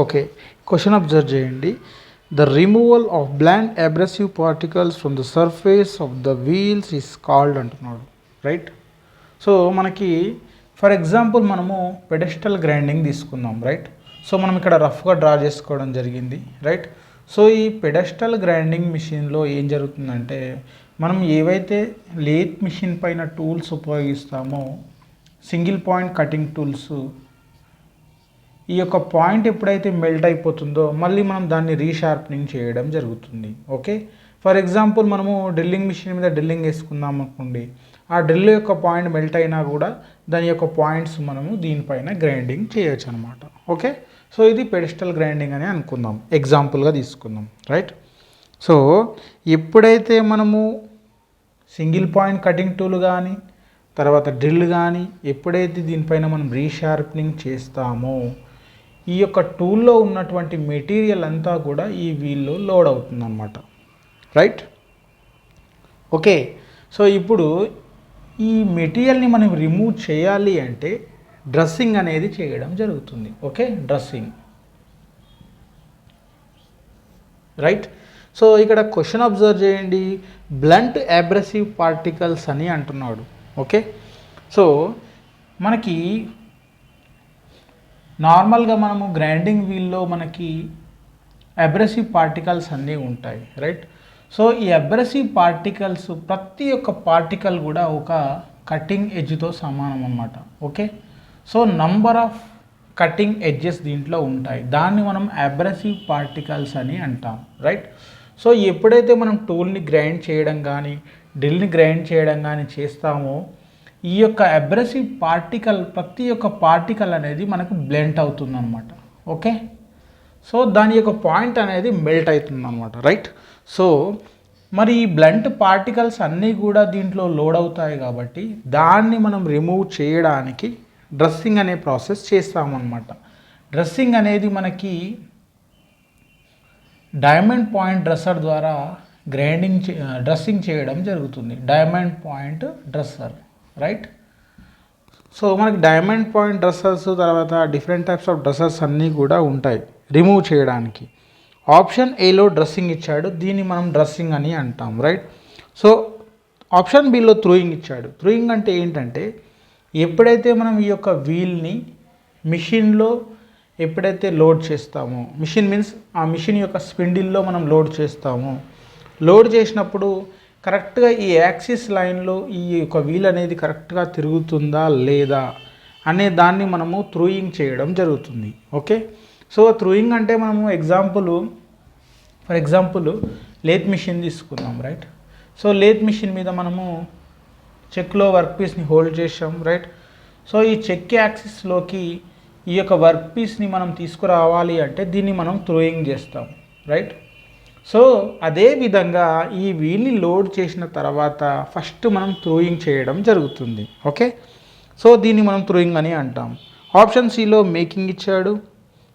Okay, question observe చేయండి. The removal of blunt abrasive particles from the surface of the wheels is called అంటున్నాడు. Right. So మనకి for example మనము pedestal grinding తీసుకుందాం. Right. So మనం ఇక్కడ రఫ్గా draw చేసుకోవడం జరిగింది. రైట్. సో ఈ పెడెస్టల్ గ్రైండింగ్ మిషన్లో ఏం జరుగుతుందంటే, మనం ఏవైతే లేత్ మిషన్ పైన టూల్స్ ఉపయోగిస్తామో, సింగిల్ పాయింట్ కటింగ్ టూల్స్, ఈ యొక్క పాయింట్ ఎప్పుడైతే మెల్ట్ అయిపోతుందో మళ్ళీ మనం దాన్ని రీషార్ప్నింగ్ చేయడం జరుగుతుంది. ఓకే. ఫర్ ఎగ్జాంపుల్ మనము డ్రిల్లింగ్ మిషన్ మీద డ్రిల్లింగ్ వేసుకుందాం అనుకోండి, ఆ డ్రిల్ యొక్క పాయింట్ మెల్ట్ అయినా కూడా దాని యొక్క పాయింట్స్ మనము దీనిపైన గ్రైండింగ్ చేయొచ్చు అనమాట. ఓకే. సో ఇది పెడెస్టల్ గ్రైండింగ్ అని అనుకుందాం, ఎగ్జాంపుల్గా తీసుకుందాం. రైట్. సో ఎప్పుడైతే మనము సింగిల్ పాయింట్ కటింగ్ టూల్ కానీ తర్వాత డ్రిల్ కానీ ఎప్పుడైతే దీనిపైన మనం రీషార్ప్నింగ్ చేస్తామో, ఈ యొక్క టూల్లో ఉన్నటువంటి మెటీరియల్ అంతా కూడా ఈ వీల్లో లోడ్ అవుతుంది అన్నమాట. రైట్. ఓకే. సో ఇప్పుడు ఈ మెటీరియల్ని మనం రిమూవ్ చేయాలి అంటే డ్రెస్సింగ్ అనేది చేయడం జరుగుతుంది. Okay, dressing. రైట్. సో ఇక్కడ క్వశ్చన్ అబ్జర్వ్ చేయండి, బ్లంట్ అబ్రెసివ్ పార్టికల్స్ అని అంటున్నాడు. ఓకే. సో మనకి నార్మల్గా మనము గ్రైండింగ్ వీల్లో మనకి అబ్రెసివ్ పార్టికల్స్ అన్నీ ఉంటాయి. రైట్. సో ఈ అబ్రెసివ్ పార్టికల్స్ ప్రతి ఒక్క పార్టికల్ కూడా ఒక కటింగ్ ఎడ్జ్తో సమానం అన్నమాట. Okay. So number of cutting edges దీంట్లో ఉంటాయి, దాన్ని మనం అబ్రెసివ్ పార్టికల్స్ అని అంటాం. రైట్. సో ఎప్పుడైతే మనం టూల్ని గ్రైండ్ చేయడం కానీ డ్రిల్ని గ్రైండ్ చేయడం కానీ చేస్తామో, ఈ యొక్క అబ్రెసివ్ పార్టికల్ ప్రతి ఒక్క పార్టికల్ అనేది మనకు బ్లెంట్ అవుతుంది అనమాట. ఓకే. సో దాని యొక్క పాయింట్ అనేది మెల్ట్ అవుతుంది అనమాట. రైట్. సో మరి ఈ బ్లంట్ పార్టికల్స్ అన్నీ కూడా దీంట్లో లోడ్ అవుతాయి కాబట్టి దాన్ని మనం రిమూవ్ చేయడానికి డ్రెస్సింగ్ అనే ప్రాసెస్ చేస్తామన్నమాట. డ్రెస్సింగ్ అనేది మనకి డైమండ్ పాయింట్ డ్రెస్సర్ ద్వారా డ్రెస్సింగ్ చేయడం జరుగుతుంది. Diamond point dresser. Right. So మనకి డైమండ్ పాయింట్ డ్రెస్సర్స్ తర్వాత డిఫరెంట్ టైప్స్ ఆఫ్ డ్రెస్సర్స్ అన్నీ కూడా ఉంటాయి రిమూవ్ చేయడానికి. ఆప్షన్ ఏలో డ్రెస్సింగ్ ఇచ్చాడు, దీన్ని మనం డ్రెస్సింగ్ అని అంటాం. రైట్. సో ఆప్షన్ బిలో త్రూయింగ్ ఇచ్చాడు. త్రూయింగ్ అంటే ఏంటంటే, ఎప్పుడైతే మనం ఈ యొక్క వీల్ని మిషన్లో ఎప్పుడైతే లోడ్ చేస్తామో, మిషన్ మీన్స్ ఆ మిషన్ యొక్క స్పిండిల్లో మనం లోడ్ చేస్తామో, లోడ్ చేసినప్పుడు కరెక్ట్గా ఈ యాక్సిస్ లైన్లో ఈ యొక్క వీల్ అనేది కరెక్ట్గా తిరుగుతుందా లేదా అనే దాన్ని మనము త్రూయింగ్ చేయడం జరుగుతుంది. ఓకే. సో త్రూయింగ్ అంటే మనము ఫర్ ఎగ్జాంపుల్ లేత్ మిషన్ తీసుకుందాం. రైట్. సో లేత్ మిషన్ మీద మనము చెక్లో వర్క్ పీస్ని హోల్డ్ చేసాం. రైట్. సో ఈ చెక్ యాక్సిస్లోకి ఈ యొక్క వర్క్ పీస్ని మనం తీసుకురావాలి అంటే దీన్ని మనం త్రూయింగ్ చేస్తాం. రైట్. సో అదే విధంగా ఈ వీల్ని లోడ్ చేసిన తర్వాత ఫస్ట్ మనం త్రూయింగ్ చేయడం జరుగుతుంది. ఓకే. సో దీన్ని మనం త్రూయింగ్ అని అంటాం. ఆప్షన్ సిలో మేకింగ్ ఇచ్చాడు,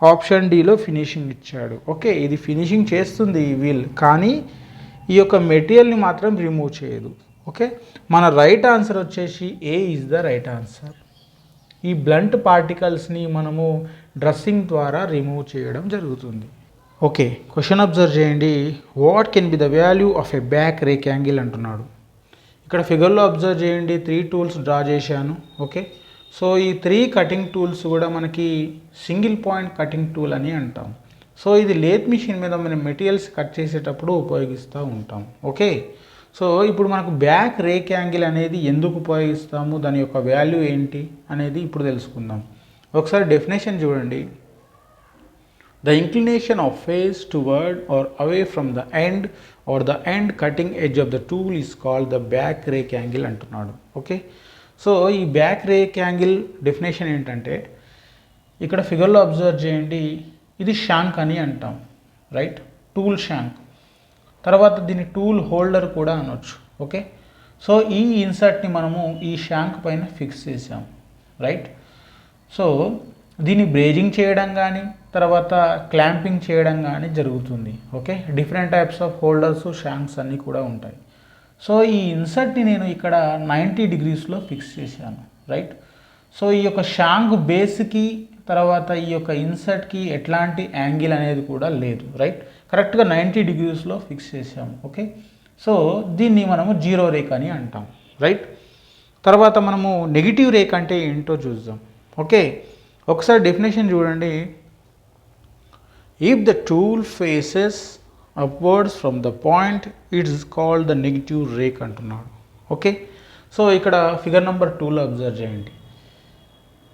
ఆప్షన్ డిలో ఫినిషింగ్ ఇచ్చాడు. ఓకే, ఇది ఫినిషింగ్ చేస్తుంది ఈ వీల్, కానీ ఈ యొక్క మెటీరియల్ని మాత్రం రిమూవ్ చేయదు. ఓకే, మన రైట్ ఆన్సర్ వచ్చేసి ఏ ఈజ్ ద రైట్ ఆన్సర్. ఈ బ్లంట్ పార్టికల్స్ని మనము డ్రెస్సింగ్ ద్వారా రిమూవ్ చేయడం జరుగుతుంది. ఓకే, క్వశ్చన్ అబ్జర్వ్ చేయండి. What can be the value of a back rake angle అంటున్నాడు. ఇక్కడ ఫిగర్లో అబ్జర్వ్ చేయండి, 3 టూల్స్ డ్రా చేశాను. ఓకే. సో ఈ 3 కటింగ్ టూల్స్ కూడా మనకి సింగిల్ పాయింట్ కటింగ్ టూల్ అని అంటాం. సో ఇది లేత్ మిషన్ మీద మనం మెటీరియల్స్ కట్ చేసేటప్పుడు ఉపయోగిస్తూ ఉంటాం. ఓకే. సో ఇప్పుడు మనకు బ్యాక్ రేక్ యాంగిల్ అనేది ఎందుకు ఉపయోగిస్తాము, దాని యొక్క వాల్యూ ఏంటి అనేది ఇప్పుడు తెలుసుకుందాం. ఒకసారి డెఫినేషన్ చూడండి. The inclination of face toward or away from the end or the end cutting edge of the tool is called the back rake angle అంటున్నాడు. ఓకే. సో ఈ బ్యాక్ రేక్ యాంగిల్ డెఫినేషన్ ఏంటంటే, ఇక్కడ ఫిగర్లో observe చేయండి, ఇది shank అని అంటాం. Right. Tool shank. తర్వాత దీన్ని టూల్ హోల్డర్ కూడా అనొచ్చు. ఓకే. సో ఈ ఇన్సర్ట్ని మనము ఈ షాంక్ పైన ఫిక్స్ చేసాం. రైట్. సో దీన్ని బ్రేజింగ్ చేయడం కానీ తర్వాత క్లాంపింగ్ చేయడం కానీ జరుగుతుంది. Okay. Different types of holders shanks అన్నీ కూడా ఉంటాయి. సో ఈ ఇన్సర్ట్ని నేను ఇక్కడ 90 డిగ్రీస్లో ఫిక్స్ చేశాను. రైట్. సో ఈ యొక్క షాంక్ బేస్కి తర్వాత ఈ యొక్క ఇన్సర్ట్కి ఎట్లాంటి యాంగిల్ అనేది కూడా లేదు, రైట్. కరెక్ట్గా 90 డిగ్రీస్లో ఫిక్స్ చేసాము. ఓకే, సో దీన్ని మనము జీరో రేక్ అని అంటాం, రైట్. తర్వాత మనము నెగిటివ్ రేక్ అంటే ఏంటో చూద్దాం. ఓకే, ఒకసారి డెఫినేషన్ చూడండి. If the tool faces upwards from the point it's called the negative rake అంటున్నాడు. ఓకే, సో ఇక్కడ ఫిగర్ నెంబర్ 2లో అబ్జర్వ్ చేయండి.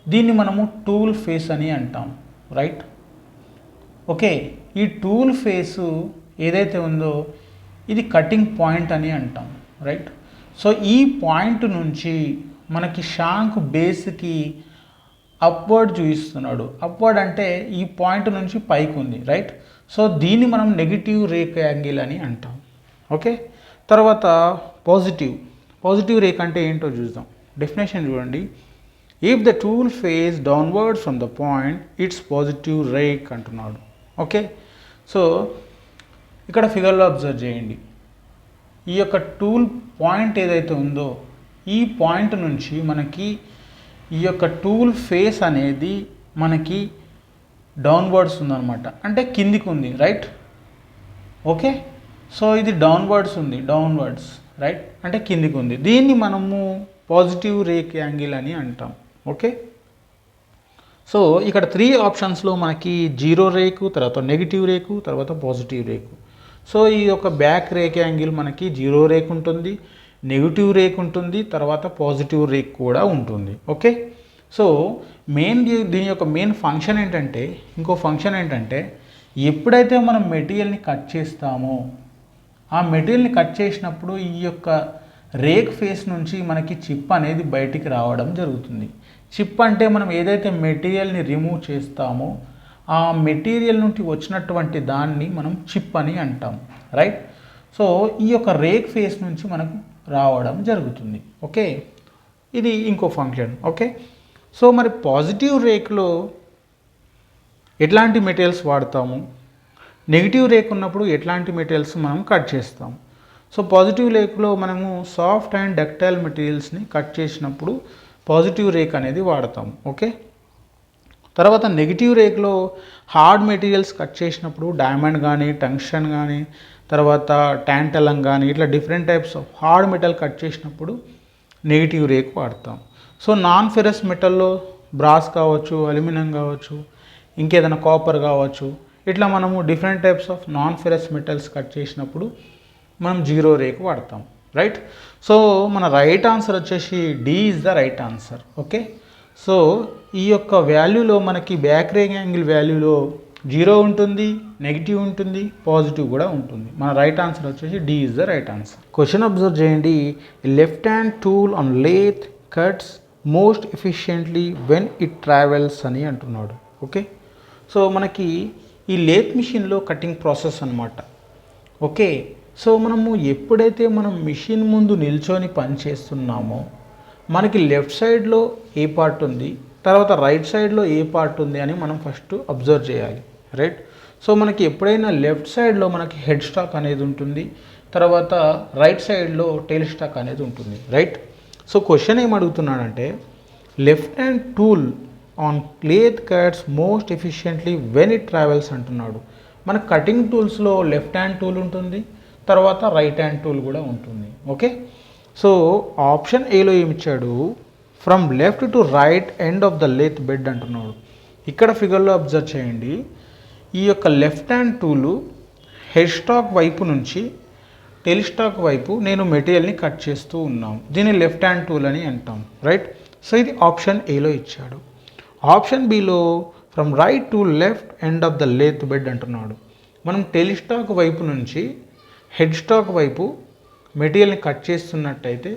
దీన్ని మనము టూల్ ఫేస్ అని అంటాం, రైట్. ఓకే, ఈ టూల్ ఫేసు ఏదైతే ఉందో ఇది కటింగ్ పాయింట్ అని అంటాం, రైట్. సో ఈ పాయింట్ నుంచి మనకి షాంక్ బేస్కి అప్వర్డ్ చూపిస్తున్నాడు. అప్వర్డ్ అంటే ఈ పాయింట్ నుంచి పైకి ఉంది, రైట్. సో దీన్ని మనం నెగిటివ్ రేక్ యాంగిల్ అని అంటాం. ఓకే, తర్వాత పాజిటివ్ రేక్ అంటే ఏంటో చూద్దాం. డెఫినేషన్ చూడండి. If the tool face downward from the point it's positive rake అంటున్నాడు. ఓకే, సో ఇక్కడ ఫిగర్లో అబ్జర్వ్ చేయండి. ఈ యొక్క టూల్ పాయింట్ ఏదైతే ఉందో ఈ పాయింట్ నుంచి మనకి ఈ యొక్క టూల్ ఫేస్ అనేది మనకి డౌన్వర్డ్స్ ఉందన్నమాట, అంటే కిందికి ఉంది, రైట్. ఓకే, సో ఇది డౌన్వర్డ్స్ రైట్, అంటే కిందికి ఉంది. దీన్ని మనము పాజిటివ్ రేక్ యాంగిల్ అని అంటాం. ఓకే, సో ఇక్కడ 3 ఆప్షన్స్లో మనకి జీరో రేకు, తర్వాత నెగిటివ్ రేకు, తర్వాత పాజిటివ్ రేకు. సో ఈ యొక్క బ్యాక్ రేక్ యాంగిల్ మనకి జీరో రేక్ ఉంటుంది, నెగిటివ్ రేక్ ఉంటుంది, తర్వాత పాజిటివ్ రేక్ కూడా ఉంటుంది. ఓకే, సో దీని యొక్క మెయిన్ ఫంక్షన్ ఏంటంటే, ఇంకో ఫంక్షన్ ఏంటంటే, ఎప్పుడైతే మనం మెటీరియల్ని కట్ చేస్తామో ఆ మెటీరియల్ని కట్ చేసినప్పుడు ఈ యొక్క రేక్ ఫేస్ నుంచి మనకి చిప్ అనేది బయటికి రావడం జరుగుతుంది. చిప్ అంటే మనం ఏదైతే మెటీరియల్ని రిమూవ్ చేస్తామో ఆ మెటీరియల్ నుండి వచ్చినటువంటి దాన్ని మనం చిప్ అని అంటాం, రైట్. సో ఈ యొక్క రేక్ ఫేస్ నుంచి మనకు రావడం జరుగుతుంది. ఓకే, ఇది ఇంకో ఫంక్షన్. ఓకే, సో మరి పాజిటివ్ రేక్లో ఎట్లాంటి మెటీరియల్స్ వాడతాము, నెగిటివ్ రేక్ ఉన్నప్పుడు ఎట్లాంటి మెటీరియల్స్ మనం కట్ చేస్తాము. సో పాజిటివ్ రేక్లో మనము సాఫ్ట్ అండ్ డక్టైల్ మెటీరియల్స్ని కట్ చేసినప్పుడు పాజిటివ్ రేక్ అనేది వాడతాం. ఓకే, తర్వాత నెగిటివ్ రేక్లో హార్డ్ మెటీరియల్స్ కట్ చేసినప్పుడు డైమండ్ కానీ, టంగ్స్టన్ కానీ, తర్వాత ట్యాంటలం కానీ, ఇట్లా different types of hard metal cut చేసినప్పుడు నెగిటివ్ రేక్ వాడతాం. సో నాన్ ఫెరస్ మెటల్లో బ్రాస్ కావచ్చు, అల్యూమినియం కావచ్చు, ఇంకేదైనా కాపర్ కావచ్చు, ఇట్లా మనము different types of non ferrous metals cut చేసినప్పుడు మనం జీరో రేక్ వాడతాం, రైట్. సో మన రైట్ ఆన్సర్ వచ్చేసి D is the right answer. Okay, so ఈ యొక్క వాల్యూలో మనకి బ్యాక్ రేక్ యాంగిల్ వాల్యూలో జీరో ఉంటుంది, నెగిటివ్ ఉంటుంది, పాజిటివ్ కూడా ఉంటుంది. మన రైట్ ఆన్సర్ వచ్చేసి D is the right answer. Question observe చేయండి. Left hand tool on lathe cuts most efficiently when it travels అని అంటున్నాడు. ఓకే, సో మనకి ఈ లేత్ మిషన్లో కటింగ్ ప్రాసెస్ అన్నమాట. ఓకే, సో మనము ఎప్పుడైతే మనం మిషన్ ముందు నిల్చొని పని చేస్తున్నామో మనకి లెఫ్ట్ సైడ్లో ఏ పార్ట్ ఉంది, తర్వాత రైట్ సైడ్లో ఏ పార్ట్ ఉంది అని మనం ఫస్ట్ అబ్జర్వ్ చేయాలి, రైట్. సో మనకి ఎప్పుడైనా లెఫ్ట్ సైడ్లో మనకి హెడ్ స్టాక్ అనేది ఉంటుంది, తర్వాత రైట్ సైడ్లో టెయిల్ స్టాక్ అనేది ఉంటుంది, రైట్. సో క్వశ్చన్ ఏం అడుగుతున్నాడంటే left hand tool on lathe cuts most efficiently when it travels అంటున్నాడు. మన కటింగ్ టూల్స్లో లెఫ్ట్ హ్యాండ్ టూల్ ఉంటుంది, తర్వాత రైట్ హ్యాండ్ టూల్ కూడా ఉంటుంది. ఓకే, సో ఆప్షన్ ఏలో ఏమి ఇచ్చాడు, from left to right end of the lathe bed అంటున్నాడు. ఇక్కడ ఫిగర్లో అబ్జర్వ్ చేయండి. ఈ యొక్క left hand tool head stock వైపు నుంచి టెయిల్ స్టాక్ వైపు నేను మెటీరియల్ని కట్ చేస్తూ ఉన్నాను. దీన్ని లెఫ్ట్ హ్యాండ్ టూల్ అని అంటాం, రైట్. సో ఇది ఆప్షన్ ఏలో ఇచ్చాడు. Option below from right to left end of the lathe bed అంటున్నాడు. మనం టెయిల్ స్టాక్ వైపు నుంచి హెడ్ స్టాక్ వైపు మెటీరియల్ని కట్ చేస్తున్నట్టయితే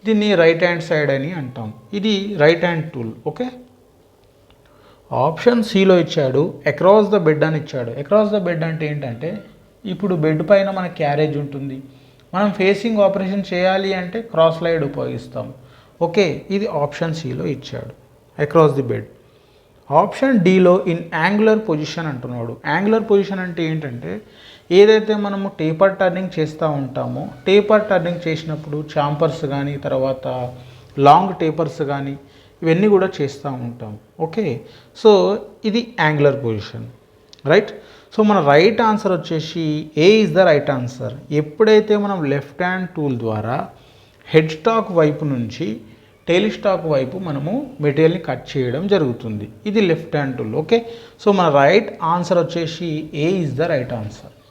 దీన్ని రైట్ హ్యాండ్ సైడ్ అని అంటాం. ఇది right hand tool. Okay, option సిలో ఇచ్చాడు అక్రాస్ ద బెడ్ అని ఇచ్చాడు. అక్రాస్ ద బెడ్ అంటే ఏంటంటే ఇప్పుడు బెడ్ పైన మన క్యారేజ్ ఉంటుంది, మనం ఫేసింగ్ ఆపరేషన్ చేయాలి అంటే క్రాస్ లైడ్ ఉపయోగిస్తాం. ఓకే, ఇది ఆప్షన్ సిలో ఇచ్చాడు అక్రాస్ ది బెడ్. ఆప్షన్ డిలో ఇన్ యాంగులర్ పొజిషన్ అంటున్నాడు. యాంగులర్ పొజిషన్ అంటే ఏంటంటే ఏదైతే మనము టేపర్ టర్నింగ్ చేస్తూ ఉంటామో టేపర్ టర్నింగ్ చేసినప్పుడు చాంపర్స్ కానీ, తర్వాత లాంగ్ టేపర్స్ కానీ, ఇవన్నీ కూడా చేస్తూ ఉంటాం. ఓకే, సో ఇది యాంగులర్ పొజిషన్, రైట్. సో మన రైట్ ఆన్సర్ వచ్చేసి ఏ ఈజ్ ద రైట్ ఆన్సర్. ఎప్పుడైతే మనం లెఫ్ట్ హ్యాండ్ టూల్ ద్వారా హెడ్ స్టాక్ వైపు నుంచి టెయిల్ స్టాక్ వైపు మనము మెటీరియల్ని కట్ చేయడం జరుగుతుంది. ఇది left hand tool. Okay, so మన రైట్ ఆన్సర్ వచ్చేసి ఏ ఈజ్ ద రైట్ ఆన్సర్.